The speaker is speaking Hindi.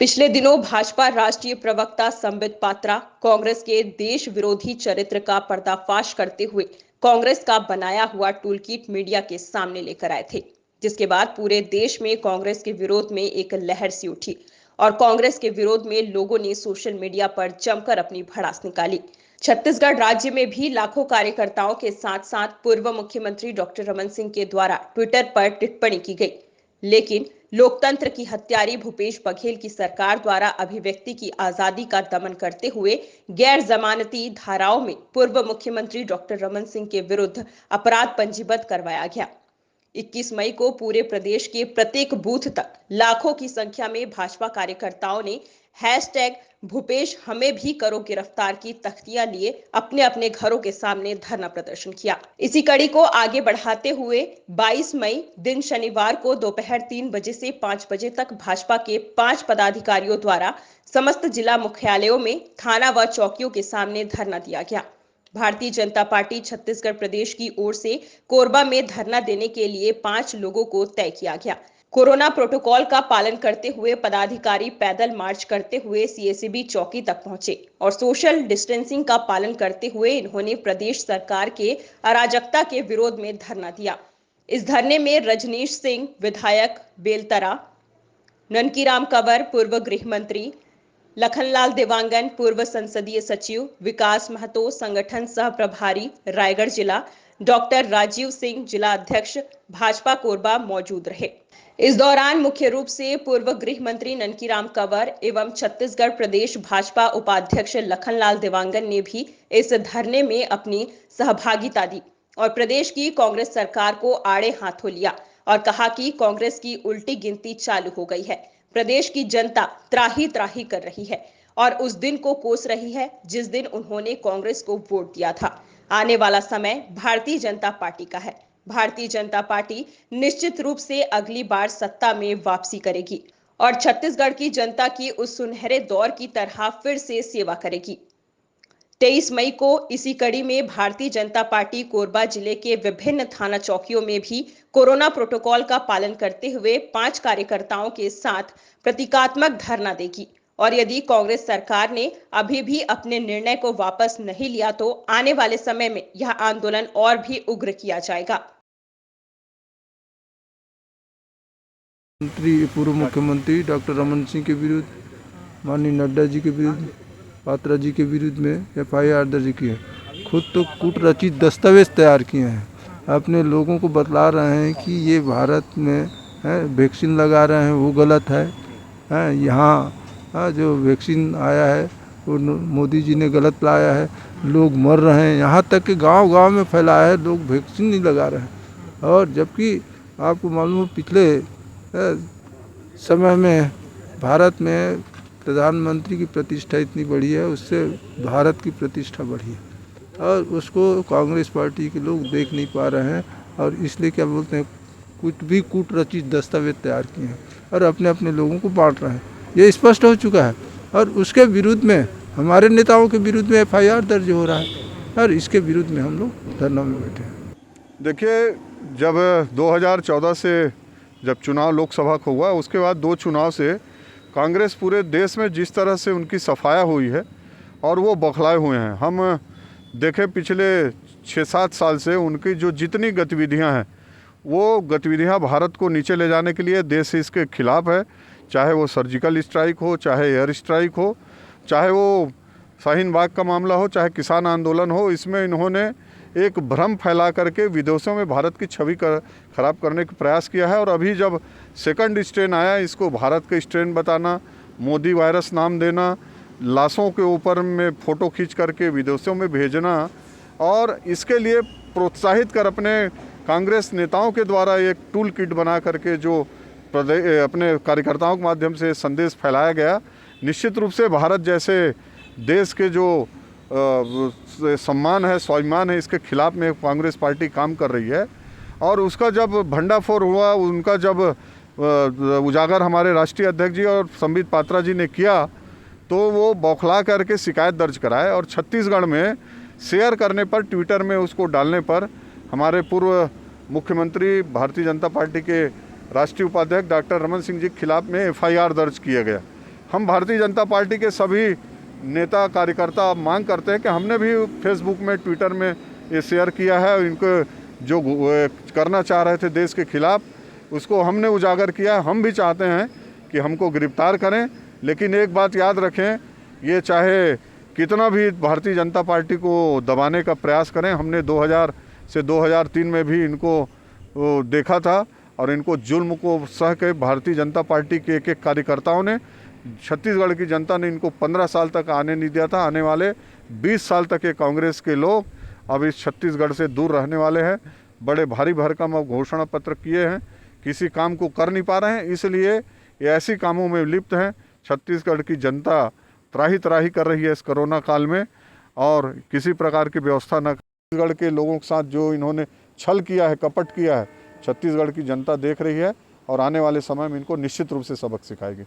पिछले दिनों भाजपा राष्ट्रीय प्रवक्ता संबित पात्रा कांग्रेस के देश विरोधी चरित्र का पर्दाफाश करते हुए कांग्रेस का बनाया हुआ टूलकिट मीडिया के सामने लेकर आए थे, जिसके बाद पूरे देश में कांग्रेस के विरोध में एक लहर सी उठी और कांग्रेस के विरोध में लोगों ने सोशल मीडिया पर जमकर अपनी भड़ास निकाली। छत्तीसगढ़ राज्य में भी लाखों कार्यकर्ताओं के साथ साथ पूर्व मुख्यमंत्री डॉक्टर रमन सिंह के द्वारा ट्विटर पर टिप्पणी की गई, लेकिन लोकतंत्र की हत्यारी भूपेश बघेल की सरकार द्वारा अभिव्यक्ति की आजादी का दमन करते हुए गैर जमानती धाराओं में पूर्व मुख्यमंत्री डॉक्टर रमन सिंह के विरुद्ध अपराध पंजीबद्ध करवाया गया। 21 मई को पूरे प्रदेश के प्रत्येक बूथ तक लाखों की संख्या में भाजपा कार्यकर्ताओं ने हैशटैग भूपेश हमें भी करो गिरफ्तार की तख्तियां लिए अपने अपने घरों के सामने धरना प्रदर्शन किया। इसी कड़ी को आगे बढ़ाते हुए 22 मई दिन शनिवार को दोपहर 3 बजे से 5 बजे तक भाजपा के 5 पदाधिकारियों द्वारा समस्त जिला मुख्यालयों में थाना व चौकियों के सामने धरना दिया गया। भारतीय जनता पार्टी छत्तीसगढ़ प्रदेश की ओर से कोरबा में धरना देने के लिए 5 लोगों को तय किया गया। कोरोना प्रोटोकॉल का पालन करते हुए पदाधिकारी पैदल मार्च करते हुए सीएसबी चौकी तक पहुंचे और सोशल डिस्टेंसिंग का पालन करते हुए इन्होंने प्रदेश सरकार के अराजकता के विरोध में धरना दिया। इस धरने में रजनीश सिंह विधायक बेलतरा, ननकीराम कंवर पूर्व गृह मंत्री, लखनलाल देवांगन पूर्व संसदीय सचिव, विकास महतो संगठन सह प्रभारी रायगढ़ जिला, डॉक्टर राजीव सिंह जिला अध्यक्ष भाजपा कोरबा मौजूद रहे। इस दौरान मुख्य रूप से पूर्व गृह मंत्री ननकीराम कंवर एवं छत्तीसगढ़ प्रदेश भाजपा उपाध्यक्ष लखनलाल देवांगन ने भी इस धरने में अपनी सहभागिता दी और प्रदेश की कांग्रेस सरकार को आड़े हाथों लिया और कहा कि कांग्रेस की उल्टी गिनती चालू हो गई है। प्रदेश की जनता त्राही त्राही कर रही है और उस दिन को कोस रही है जिस दिन उन्होंने कांग्रेस को वोट दिया था। आने वाला समय भारतीय जनता पार्टी का है। भारतीय जनता पार्टी निश्चित रूप से अगली बार सत्ता में वापसी करेगी और छत्तीसगढ़ की जनता की उस सुनहरे दौर की तरह फिर से सेवा करेगी। 23 मई को इसी कड़ी में भारतीय जनता पार्टी कोरबा जिले के विभिन्न थाना चौकियों में भी कोरोना प्रोटोकॉल का पालन करते हुए 5 कार्यकर्ताओं के साथ प्रतीकात्मक धरना देगी और यदि कांग्रेस सरकार ने अभी भी अपने निर्णय को वापस नहीं लिया तो आने वाले समय में यह आंदोलन और भी उग्र किया जाएगा। पूर्व मुख्यमंत्री डॉक्टर रमन सिंह के विरुद्ध, माननीय नड्डा जी के विरुद्ध, पात्रा जी के विरुद्ध में एफआईआर दर्ज की है। खुद तो कूट रचित दस्तावेज तैयार किए हैं, अपने लोगों को बतला रहे हैं कि ये भारत में वैक्सीन लगा रहे हैं वो गलत है। यहाँ जो वैक्सीन आया है वो मोदी जी ने गलत लाया है, लोग मर रहे हैं, यहाँ तक कि गांव-गांव में फैलाया है, लोग वैक्सीन नहीं लगा रहे हैं। और जबकि आपको मालूम हो पिछले समय में भारत में प्रधानमंत्री की प्रतिष्ठा इतनी बढ़ी है, उससे भारत की प्रतिष्ठा बढ़ी है और उसको कांग्रेस पार्टी के लोग देख नहीं पा रहे हैं और इसलिए क्या बोलते हैं कुछ भी कूट रचित दस्तावेज तैयार किए हैं और अपने अपने लोगों को बांट रहे हैं। ये स्पष्ट हो चुका है और उसके विरुद्ध में हमारे नेताओं के विरुद्ध में एफआईआर दर्ज हो रहा है और इसके विरुद्ध में हम लोग धरना में बैठे हैं। देखिए, जब 2014 से जब चुनाव लोकसभा का हुआ उसके बाद 2 चुनाव से कांग्रेस पूरे देश में जिस तरह से उनकी सफाया हुई है और वो बौखलाए हुए हैं। हम देखें पिछले 6-7 साल से उनकी जो जितनी गतिविधियां हैं वो गतिविधियां भारत को नीचे ले जाने के लिए देश इसके खिलाफ है, चाहे वो सर्जिकल स्ट्राइक हो, चाहे एयर स्ट्राइक हो, चाहे वो शाहीन बाग का मामला हो, चाहे किसान आंदोलन हो। इसमें इन्होंने एक भ्रम फैला करके विदेशों में भारत की छवि खराब करने का प्रयास किया है और अभी जब सेकंड स्ट्रेन आया इसको भारत का स्ट्रेन बताना, मोदी वायरस नाम देना, लाशों के ऊपर में फ़ोटो खींच करके विदेशों में भेजना और इसके लिए प्रोत्साहित कर अपने कांग्रेस नेताओं के द्वारा एक टूल किट बना करके जो अपने कार्यकर्ताओं के माध्यम से संदेश फैलाया गया, निश्चित रूप से भारत जैसे देश के जो सम्मान है, स्वाभिमान है, इसके खिलाफ में कांग्रेस पार्टी काम कर रही है। और उसका जब भंडाफोड़ हुआ, उनका जब उजागर हमारे राष्ट्रीय अध्यक्ष जी और संबित पात्रा जी ने किया तो वो बौखला करके शिकायत दर्ज कराए और छत्तीसगढ़ में शेयर करने पर, ट्विटर में उसको डालने पर हमारे पूर्व मुख्यमंत्री भारतीय जनता पार्टी के राष्ट्रीय उपाध्यक्ष डॉक्टर रमन सिंह जी के खिलाफ में एफआईआर दर्ज किया गया। हम भारतीय जनता पार्टी के सभी नेता कार्यकर्ता मांग करते हैं कि हमने भी फेसबुक में, ट्विटर में ये शेयर किया है और इनको जो करना चाह रहे थे देश के खिलाफ, उसको हमने उजागर किया है। हम भी चाहते हैं कि हमको गिरफ्तार करें, लेकिन एक बात याद रखें, ये चाहे कितना भी भारतीय जनता पार्टी को दबाने का प्रयास करें, हमने 2000 से 2003 में भी इनको देखा था और इनको जुल्म को सह के भारतीय जनता पार्टी के एक एक कार्यकर्ताओं ने, छत्तीसगढ़ की जनता ने इनको 15 साल तक आने नहीं दिया था। आने वाले 20 साल तक ये कांग्रेस के लोग अब इस छत्तीसगढ़ से दूर रहने वाले हैं। बड़े भारी भरकम अब घोषणा पत्र किए हैं, किसी काम को कर नहीं पा रहे हैं, इसलिए ये ऐसी कामों में लिप्त हैं। छत्तीसगढ़ की जनता त्राही त्राही कर रही है इस कोरोना काल में और किसी प्रकार की व्यवस्था न। छत्तीसगढ़ के लोगों के साथ जो इन्होंने छल किया है, कपट किया है, छत्तीसगढ़ की जनता देख रही है और आने वाले समय में इनको निश्चित रूप से सबक सिखाएगी।